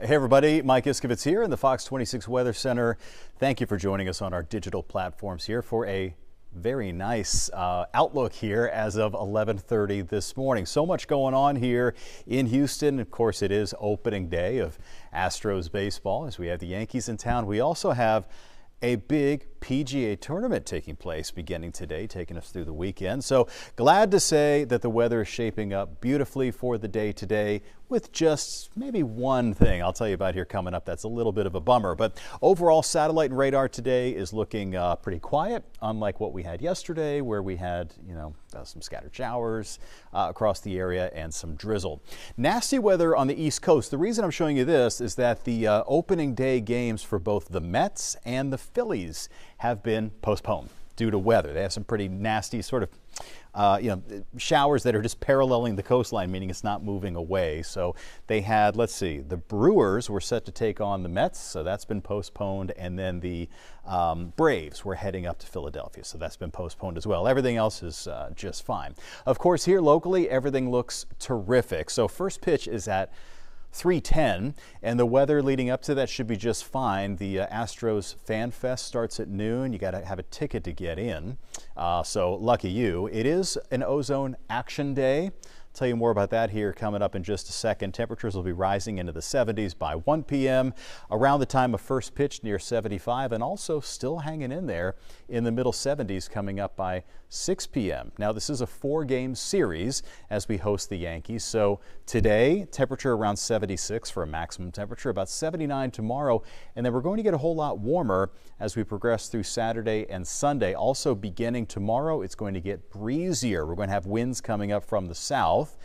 Hey everybody, Mike Iskovitz here in the Fox 26 Weather Center. Thank you for joining us on our digital platforms here for a very nice outlook here as of 11:30 this morning. So much going on here in Houston. Of course, it is opening day of Astros baseball as we have the Yankees in town. We also have a big PGA tournament taking place beginning today, taking us through the weekend. So glad to say that the weather is shaping up beautifully for the day today, with just maybe one thing I'll tell you about here coming up that's a little bit of a bummer. But overall, satellite and radar today is looking pretty quiet, unlike what we had yesterday, where we had, some scattered showers across the area and some drizzle. Nasty weather on the East Coast. The reason I'm showing you this is that the opening day games for both the Mets and the Phillies have been postponed due to weather. They have some pretty nasty sort of showers that are just paralleling the coastline, meaning it's not moving away. So they had, let's see, the Brewers were set to take on the Mets, so that's been postponed. And then the Braves were heading up to Philadelphia, so that's been postponed as well. Everything else is just fine. Of course, here locally, everything looks terrific. So first pitch is at 3:10, and the weather leading up to that should be just fine. The Astros Fan Fest starts at noon. You got to have a ticket to get in, so lucky you. It is an Ozone Action Day. Tell you more about that here coming up in just a second. Temperatures will be rising into the 70s by 1 p.m. around the time of first pitch, near 75, and also still hanging in there in the middle 70s coming up by 6 p.m. Now, this is a 4-game series as we host the Yankees. So today, temperature around 76 for a maximum temperature, about 79 tomorrow, and then we're going to get a whole lot warmer as we progress through Saturday and Sunday. Also beginning tomorrow, it's going to get breezier. We're going to have winds coming up from the south,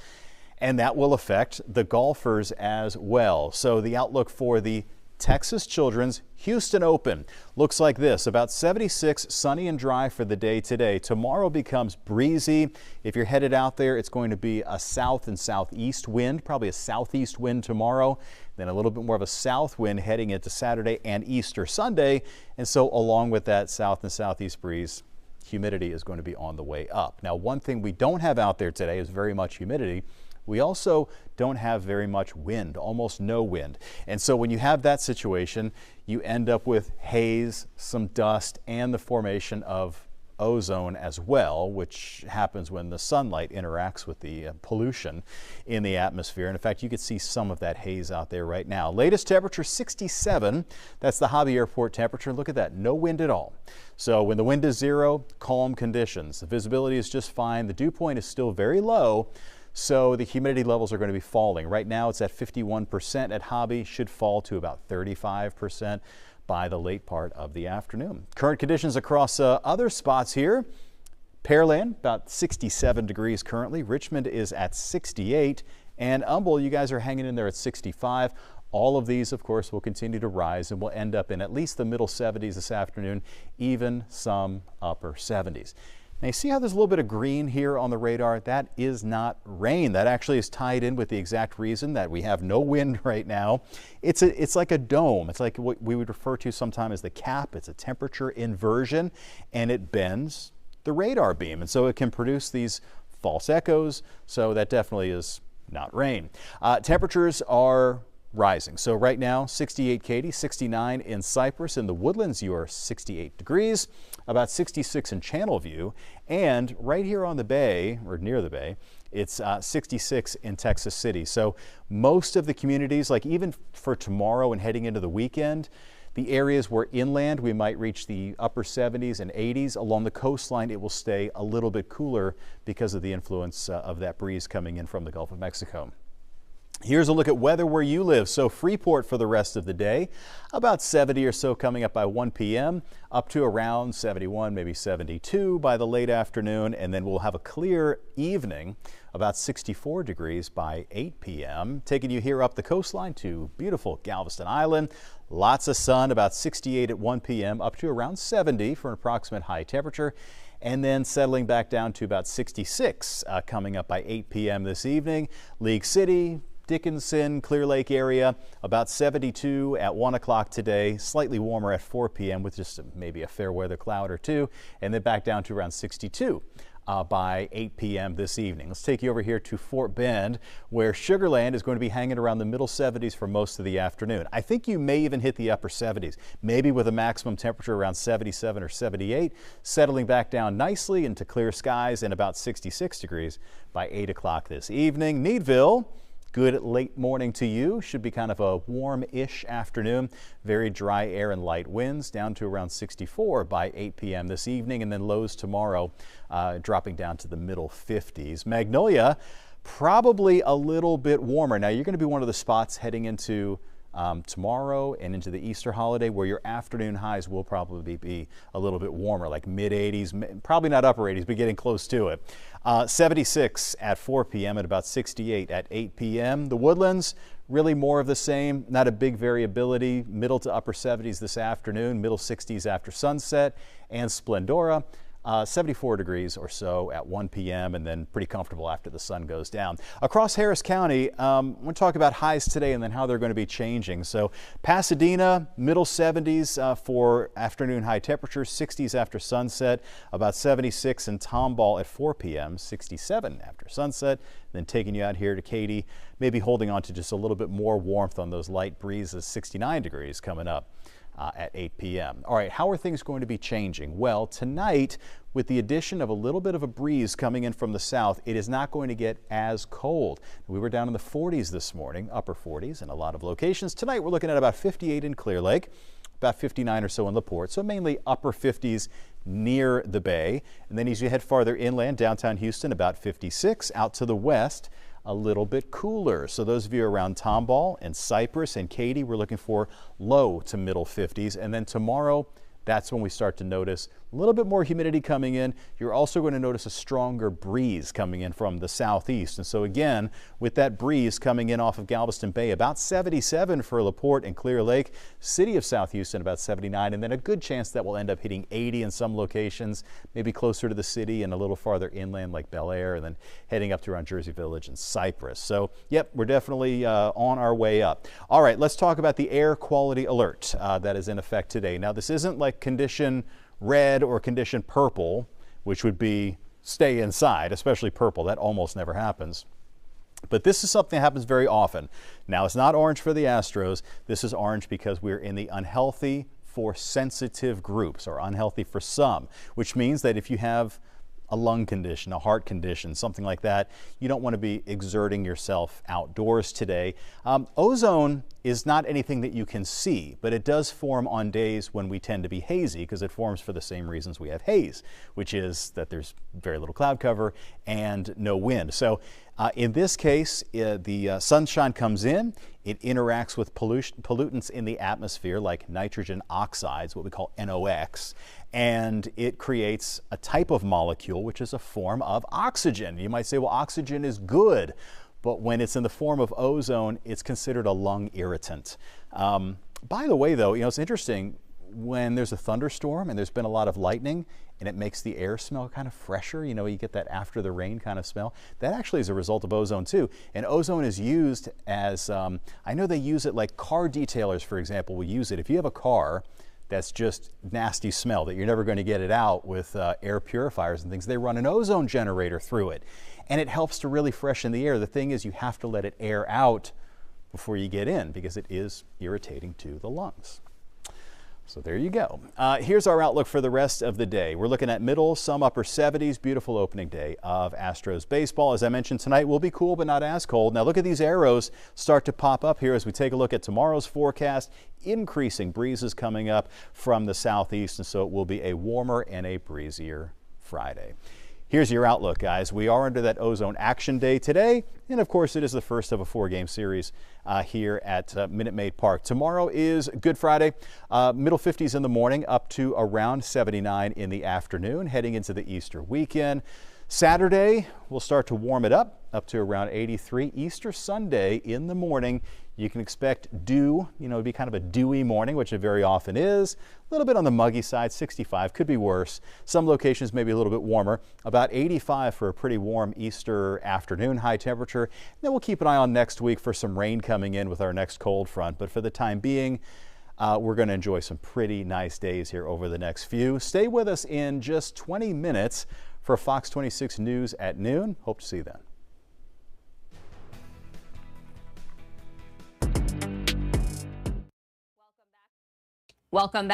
and that will affect the golfers as well. So the outlook for the Texas Children's Houston Open looks like this: about 76, sunny and dry for the day today. Tomorrow becomes breezy. If you're headed out there, it's going to be a south and southeast wind, probably a southeast wind tomorrow, then a little bit more of a south wind heading into Saturday and Easter Sunday. And so along with that south and southeast breeze, humidity is going to be on the way up. Now, one thing we don't have out there today is very much humidity. We also don't have very much wind, almost no wind. And so when you have that situation, you end up with haze, some dust, and the formation of ozone as well, which happens when the sunlight interacts with the pollution in the atmosphere. And in fact, you can see some of that haze out there right now. Latest temperature 67. That's the Hobby Airport temperature. Look at that, no wind at all. So when the wind is zero, calm conditions. The visibility is just fine. The dew point is still very low, so the humidity levels are going to be falling. Right now it's at 51% at Hobby, should fall to about 35% by the late part of the afternoon. Current conditions across other spots here. Pearland, about 67 degrees currently. Richmond is at 68. And Humble, you guys are hanging in there at 65. All of these, of course, will continue to rise and will end up in at least the middle 70s this afternoon, even some upper 70s. Now, you see how there's a little bit of green here on the radar? That is not rain. That actually is tied in with the exact reason that we have no wind right now. It's like a dome. It's like what we would refer to sometime as the cap. It's a temperature inversion, and it bends the radar beam. And so it can produce these false echoes. So that definitely is not rain. Temperatures are rising. So right now, 68 Katy, 69 in Cypress. In the Woodlands, you are 68 degrees, about 66 in Channelview. And right here on the bay, or near the bay, it's 66 in Texas City. So most of the communities, like even for tomorrow and heading into the weekend, the areas where inland we might reach the upper 70s and 80s. Along the coastline, it will stay a little bit cooler because of the influence of that breeze coming in from the Gulf of Mexico. Here's a look at weather where you live. So Freeport for the rest of the day, about 70 or so coming up by 1 p.m., up to around 71, maybe 72 by the late afternoon, and then we'll have a clear evening, about 64 degrees by 8 p.m. Taking you here up the coastline to beautiful Galveston Island. Lots of sun, about 68 at 1 p.m., up to around 70 for an approximate high temperature, and then settling back down to about 66 coming up by 8 p.m. this evening. League City, Dickinson, Clear Lake area, about 72 at 1 o'clock today, slightly warmer at 4 p.m. with just maybe a fair weather cloud or two, and then back down to around 62 by 8 p.m. this evening. Let's take you over here to Fort Bend, where Sugar Land is going to be hanging around the middle 70s for most of the afternoon. I think you may even hit the upper 70s, maybe with a maximum temperature around 77 or 78, settling back down nicely into clear skies and about 66 degrees by 8 o'clock this evening. Meadville, good late morning to you. Should be kind of a warm-ish afternoon. Very dry air and light winds, down to around 64 by 8 p.m. this evening, and then lows tomorrow dropping down to the middle 50s. Magnolia, probably a little bit warmer. Now, you're going to be one of the spots heading into tomorrow and into the Easter holiday where your afternoon highs will probably be a little bit warmer, like mid-80s, probably not upper 80s, but getting close to it. 76 at 4 p.m. and about 68 at 8 p.m. The Woodlands, really more of the same, not a big variability, middle to upper 70s this afternoon, middle 60s after sunset, and Splendora, 74 degrees or so at 1 p.m. and then pretty comfortable after the sun goes down. Across Harris County, we're going to talk about highs today and then how they're going to be changing. So Pasadena, middle 70s for afternoon high temperatures, 60s after sunset, about 76 in Tomball at 4 p.m., 67 after sunset. Then taking you out here to Katy, maybe holding on to just a little bit more warmth on those light breezes, 69 degrees coming up at 8 p.m. All right, how are things going to be changing? Well, tonight, with the addition of a little bit of a breeze coming in from the south, it is not going to get as cold. We were down in the 40s this morning, upper 40s in a lot of locations. Tonight, we're looking at about 58 in Clear Lake, about 59 or so in LaPorte, so mainly upper 50s near the bay. And then as you head farther inland, downtown Houston, about 56. Out to the west, a little bit cooler. So those of you around Tomball and Cypress and Katy, we're looking for low to middle 50s. And then tomorrow, that's when we start to notice a little bit more humidity coming in. You're also going to notice a stronger breeze coming in from the southeast. And so again, with that breeze coming in off of Galveston Bay, about 77 for LaPorte and Clear Lake, city of South Houston about 79, and then a good chance that we'll end up hitting 80 in some locations, maybe closer to the city and a little farther inland like Bel Air, and then heading up to around Jersey Village and Cypress. So yep, we're definitely on our way up. All right, let's talk about the air quality alert that is in effect today. Now, this isn't like condition red or condition purple, which would be stay inside, especially purple. That almost never happens. But this is something that happens very often. Now, it's not orange for the Astros. This is orange because we're in the unhealthy for sensitive groups, or unhealthy for some, which means that if you have a lung condition, a heart condition, something like that, you don't want to be exerting yourself outdoors today. Ozone is not anything that you can see, but it does form on days when we tend to be hazy, because it forms for the same reasons we have haze, which is that there's very little cloud cover and no wind. So in this case, the sunshine comes in, it interacts with pollutants in the atmosphere like nitrogen oxides, what we call NOx, and it creates a type of molecule which is a form of oxygen. You might say, well, oxygen is good, but when it's in the form of ozone, it's considered a lung irritant. By the way, though, it's interesting, when there's a thunderstorm and there's been a lot of lightning and it makes the air smell kind of fresher, you get that after the rain kind of smell, that actually is a result of ozone too. And ozone is used as, I know they use it like car detailers, for example, will use it. If you have a car that's just nasty smell that you're never going to get it out with air purifiers and things, they run an ozone generator through it. And it helps to really freshen the air. The thing is, you have to let it air out before you get in, because it is irritating to the lungs. So there you go. Here's our outlook for the rest of the day. We're looking at middle, some upper 70s. Beautiful opening day of Astros baseball. As I mentioned, tonight will be cool, but not as cold. Now look at these arrows start to pop up here as we take a look at tomorrow's forecast. Increasing breezes coming up from the southeast, and so it will be a warmer and a breezier Friday. Here's your outlook, guys. We are under that ozone action day today, and of course it is the first of a 4-game series here at Minute Maid Park. Tomorrow is Good Friday, middle 50s in the morning up to around 79 in the afternoon, heading into the Easter weekend. Saturday, we'll start to warm it up to around 83. Easter Sunday in the morning, you can expect dew. It'd be kind of a dewy morning, which it very often is. A little bit on the muggy side, 65, could be worse. Some locations maybe a little bit warmer, about 85 for a pretty warm Easter afternoon high temperature. And then we'll keep an eye on next week for some rain coming in with our next cold front. But for the time being, we're going to enjoy some pretty nice days here over the next few. Stay with us in just 20 minutes for Fox 26 News at noon. Hope to see you then. Welcome back.